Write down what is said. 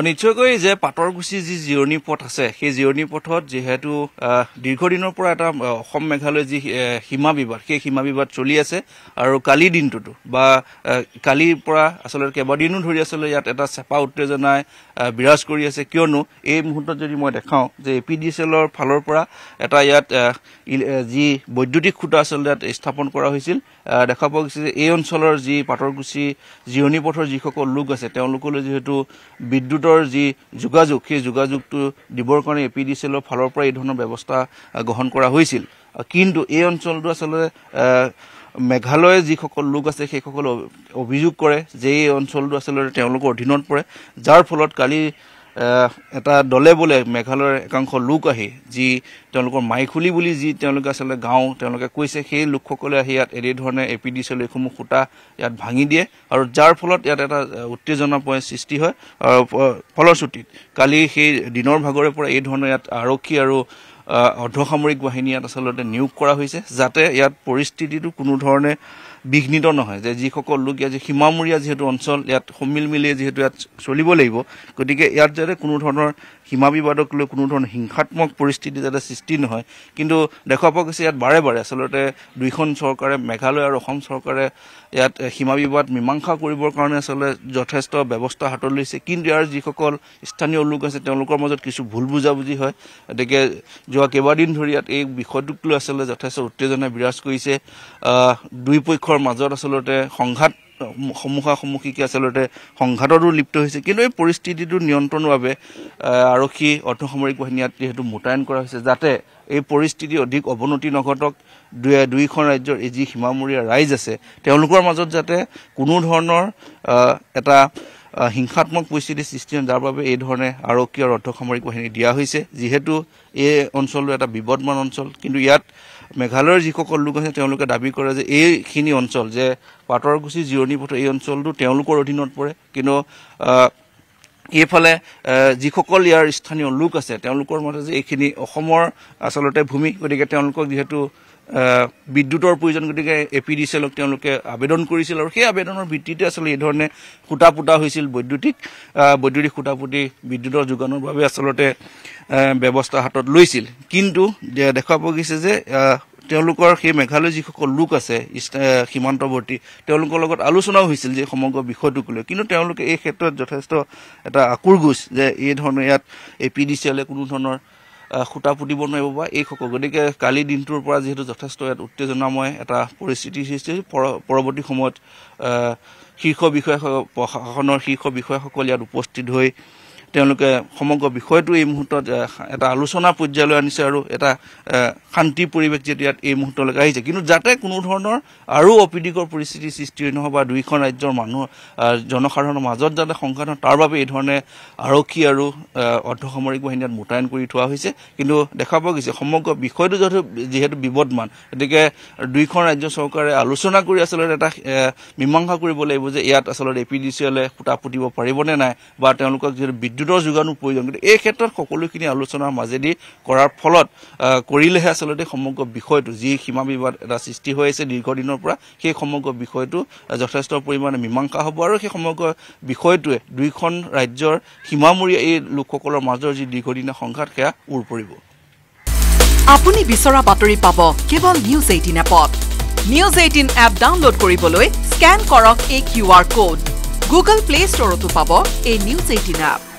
নিশ্চয়কৈ যে পাটৰকুছি যি জিৰণি পথ আছে সেই জিৰণি পথত যেহেতু দীৰ্ঘদিনৰ পৰা এটা অসম মেঘালয় যি সীমা বিবাদ সেই সীমা বিবাদ চলি আছে আৰু কালি দিনটোতো বা কালিৰ পৰা আসলে কেইবাদিনো ধৰি আসলে ইয়াত এটা চেপা উত্তেজনাই বিৰাজ কৰি আছে কিয়নো এই মুহূৰ্তত যদি মই দেখাওঁ যে এপিডিচিএলৰ ফালৰ পৰা এটা ইয়াত যি বৈদ্যুতিক খুঁটা আসলে ইয়াত স্থাপন কৰা হৈছিল দেখা পোৱা গৈছে যে এই অঞ্চলৰ যি পাটৰকুছি জিৰণি পথৰ যিসকল লোক আছে তেওঁলোকলৈ যেহেতু বিদ্যুতৰ যি যোগাযোগ সেই যোগাযোগটো দিবৰ কাৰণে এপিডিচিএলৰ ফালৰ পৰা এই ধৰণৰ ব্যৱস্থা গ্ৰহণ কৰা হৈছিল কিন্তু এই অঞ্চলটো আসলে মেঘালয় যিসকল লোক আছে সেইসকল অভিযোগ কৰে যে এই অঞ্চলটো আসলে তেওঁলোকৰ অধীনত পৰে যাৰ ফলত কালি এটা দলে বলে মেঘালয়ৰ একাংশ লোক আহি যি তেওঁলোকৰ মাইখুলি বুলি যি তেওঁলোকে আসলে গাঁও তেওঁলোকে কৈছে সেই লোকসকলে আহি ইয়াত এই ধৰণে এপিডিচিএল এইসমূহ খুঁটা ইয়াত ভাঙি দিয়ে আৰু যাৰ ফলত ইয়াত এটা উত্তেজনাপূৰ্ণ সৃষ্টি হয় আৰু ফলশ্ৰুতিত কালি সেই দিনৰ ভাগৰে পৰা এই ধৰণৰ ইয়াত আৰক্ষী আৰু অৰ্ধসামৰিক বাহিনী ইয়াত আচলতে নিয়োগ কৰা হৈছে যাতে ইয়াত পৰিস্থিতিটো কোনো ধৰণে বিঘ্নিত নহয় যে যিসকল লোক ইয়াত সীমামূৰীয়া যিহেতু অঞ্চল ইয়াত সমিল মিলিয়ে যিহেতু ইয়াত চলিব লাগিব গতিকে ইয়াত যাতে কোনো ধৰণৰ সীমা বিবাদক লৈ কোনো ধৰণৰ হিংসাত্মক পৰিস্থিতি যাতে সৃষ্টি নহয় কিন্তু দেখা পোৱা গৈছে ইয়াত বাৰে বাৰে আচলতে দুইখন চৰকাৰে মেঘালয় আৰু অসম চৰকাৰে ইয়াত সীমা বিবাদ মীমাংসা কৰিবৰ কাৰণে আচলতে যথেষ্ট ব্যৱস্থা হাতত লৈছে কিন্তু ইয়াৰ যিসকল স্থানীয় লোক আছে তেওঁলোকৰ মাজত কিছু ভুল বুজাবুজি হয় গতিকে যোৱা কেইবাদিন ধৰি ইয়াত এই বিষয়টোক লৈ আচলতে যথেষ্ট উত্তেজনা বিৰাজ কৰিছে দুই পক্ষৰ মাজত আচলতে সংঘাত সন্মুখাসন্মুখীকে আচলতে সংঘাতৰো লিপ্ত হৈছে কিন্তু এই পৰিস্থিতিটো নিয়ন্ত্ৰণৰ বাবে আৰক্ষী অৰ্ধসামৰিক বাহিনী ইয়াত যেহেতু মোতায়েন কৰা হৈছে যাতে এই পৰিস্থিতি অধিক অৱনতি নঘটক দুইখন ৰাজ্যৰ এই যি সীমামূৰীয়া ৰাইজ আছে তেওঁলোকৰ মাজত যাতে কোনো ধৰণৰ এটা হিংসাত্মক পৰিস্থিতি সৃষ্টি হয় যাৰ বাবে এই ধৰণে আৰক্ষী আৰু অৰ্ধসামৰিক বাহিনী দিয়া হৈছে যিহেতু এই অঞ্চলটো এটা বিপদমান অঞ্চল কিন্তু ইয়াত মেঘালয়ৰ যিসকল লোক আছে তেওঁলোকে দাবী কৰে যে এইখিনি অঞ্চল যে পাটৰকুছি জিৰণি পথৰ এই অঞ্চলটো তেওঁলোকৰ অধীনত পৰে কিন্তু এইফালে যিসকল ইয়াৰ স্থানীয় লোক আছে তেওঁলোকৰ মতে যে এইখিনি অসমৰ আচলতে ভূমি গতিকে তেওঁলোকক যিহেতু বিদ্যুতৰ প্ৰয়োজন গতিকে এপিডিচিএলক তেওঁলোকে আবেদন কৰিছিল আৰু সেই আবেদনৰ ভিত্তিতে আচলতে এই ধৰণে খুঁটা পুতা হৈছিল বৈদ্যুতিক খুঁটা পুতি বিদ্যুতৰ যোগানৰ বাবে আচলতে ব্যৱস্থা হাতত লৈছিল কিন্তু দেখা পোৱা গৈছে যে তেওঁলোকৰ সেই মেঘালয় যিসকল লোক আছে সীমান্তৱৰ্তী তেওঁলোকৰ লগত আলোচনাও হৈছিল যে সমগ্ৰ বিষয়টোক লৈ কিন্তু তেওঁলোকে এই ক্ষেত্ৰত যথেষ্ট এটা আকুৰগোজ যে এই ধৰণে ইয়াত এপিডিচিএলে কোনো ধৰণৰ খুঁটা পুতিব নোৱাৰিব বা এই সকল গতিকে কালি দিনটোৰ পৰা যিহেতু যথেষ্ট ইয়াত উত্তেজনাময় এটা পৰিস্থিতি সৃষ্টি পৰৱৰ্তী সময়ত প্ৰশাসনৰ শীৰ্ষ বিষয়াসকল ইয়াত উপস্থিত হৈ তেওঁলোকে সমগ্ৰ বিষয়টো এই মুহূৰ্তত এটা আলোচনা পৰ্যায়লৈ আনিছে আৰু এটা শান্তি পৰিৱেশ যেতিয়া এই মুহূৰ্তলৈকে আহিছে কিন্তু যাতে কোনো ধৰণৰ আৰু অপ্ৰীতিকৰ পৰিস্থিতি সৃষ্টি নহয় বা দুইখন ৰাজ্যৰ মানুহ জনসাধাৰণৰ মাজত যাতে সংঘাত হয় তাৰ বাবে এই ধৰণে আৰক্ষী আৰু অৰ্ধসামৰিক বাহিনী ইয়াত মোতায়েন কৰি থোৱা হৈছে কিন্তু দেখা পোৱা গৈছে সমগ্ৰ বিষয়টো যিহেতু বিপদমান গতিকে দুইখন ৰাজ্য চৰকাৰে আলোচনা কৰি আচলতে এটা মীমাংসা কৰিব লাগিব যে ইয়াত আচলতে এপিডিচিএলে খুঁটা পুতিব পাৰিবনে নাই বা তেওঁলোকক যিহেতু বিদ্যুতৰ যোগানৰ প্ৰয়োজন কিন্তু এই ক্ষেত্ৰত সকলোখিনি আলোচনাৰ মাজেদি কৰাৰ ফলত কৰিলেহে আচলতে সমগ্ৰ বিষয়টো যি সীমা বিবাদ এটা সৃষ্টি হৈ আছে দীৰ্ঘদিনৰ পৰা সেই সমগ্ৰ বিষয়টো যথেষ্ট পৰিমাণে মীমাংসা হ'ব আৰু সেই সমগ্ৰ বিষয়টোৱে দুইখন ৰাজ্যৰ সীমামূৰীয়া এই লোকসকলৰ মাজৰ যি দীৰ্ঘদিনীয়া সংঘাত সেয়া উৰ পৰিব আপুনি বিচৰা বাতৰি পাব কেৱল নিউজ 18 এপত নিউজ 18 এপ ডাউনলোড কৰিবলৈ স্ক্যান কৰক এই QR কোড গুগল প্লে ষ্টৰতো পাব এই নিউজ 18 এপ